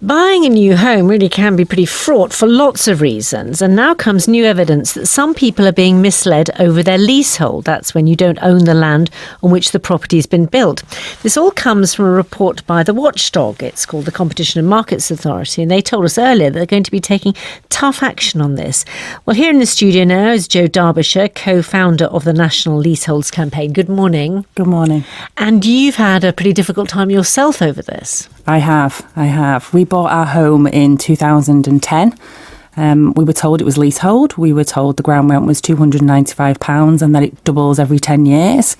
Buying a new home really can be pretty fraught for lots of reasons, and now comes new evidence that some people are being misled over their leasehold. That's when you don't own the land on which the property's been built. This all comes from a report by the watchdog. It's called the Competition and Markets Authority, and they told us earlier that they're going to be taking tough action on this. Well, here in the studio now is Joe Darbyshire, co-founder of the National Leasehold Campaign. Good morning. Good morning. And you've had a pretty difficult time yourself over this. I have. We bought our home in 2010. We were told it was leasehold. We were told the ground rent was £295 and that it doubles every 10 years,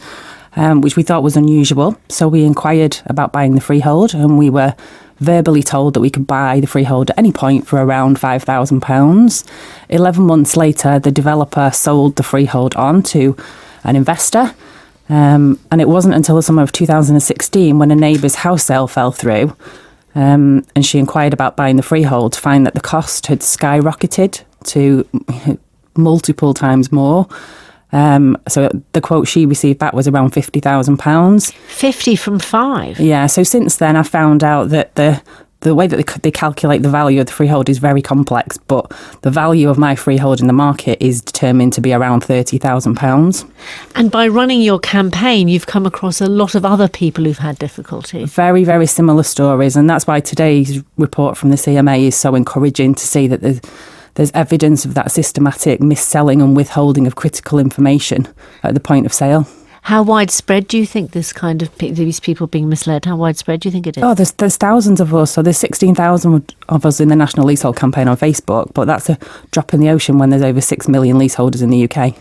which we thought was unusual. So we inquired about buying the freehold, and we were verbally told that we could buy the freehold at any point for around £5,000. 11 months later, the developer sold the freehold on to an investor. And it wasn't until the summer of 2016 when a neighbour's house sale fell through, and she inquired about buying the freehold to find that the cost had skyrocketed to multiple times more. So the quote she received back was around £50,000. 50 from 5? Yeah, so since then I found out that the way that they calculate the value of the freehold is very complex, but the value of my freehold in the market is determined to be around £30,000. And by running your campaign, you've come across a lot of other people who've had difficulty. Very, very similar stories, and that's why today's report from the CMA is so encouraging to see that there's evidence of that systematic mis-selling and withholding of critical information at the point of sale. How widespread do you think this kind of these people being misled? How widespread do you think it is? Oh, there's thousands of us. So there's 16,000 of us in the National Leasehold Campaign on Facebook, but that's a drop in the ocean when there's over 6 million leaseholders in the UK.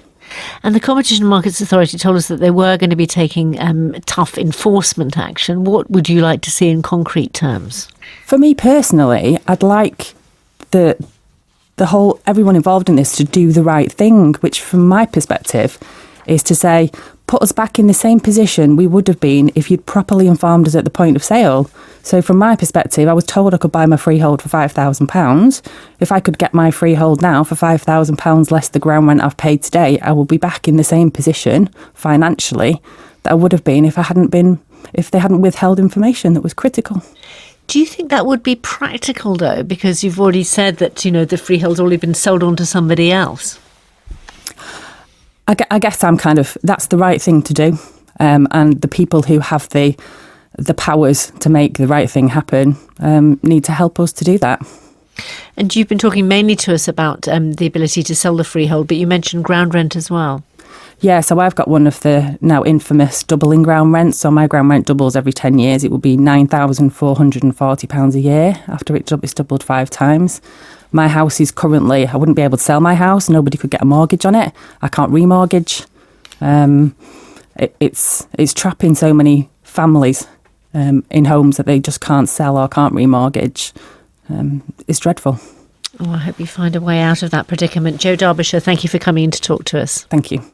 And the Competition and Markets Authority told us that they were going to be taking tough enforcement action. What would you like to see in concrete terms? For me personally, I'd like everyone involved in this to do the right thing, which from my perspective is to say, put us back in the same position we would have been if you'd properly informed us at the point of sale. So from my perspective, I was told I could buy my freehold for £5,000. If I could get my freehold now for £5,000 less the ground rent I've paid today, I will be back in the same position financially that I would have been if they hadn't withheld information that was critical. Do you think that would be practical though? Because you've already said that, the freehold's already been sold on to somebody else. I guess that's the right thing to do. And the people who have the powers to make the right thing happen need to help us to do that. And you've been talking mainly to us about the ability to sell the freehold, but you mentioned ground rent as well. Yeah, so I've got one of the now infamous doubling ground rents. So my ground rent doubles every 10 years. It will be £9,440 a year after it's doubled 5 times. My house is currently, I wouldn't be able to sell my house. Nobody could get a mortgage on it. I can't remortgage. It's trapping so many families in homes that they just can't sell or can't remortgage. It's dreadful. Oh, I hope you find a way out of that predicament. Joe Darbyshire, thank you for coming in to talk to us. Thank you.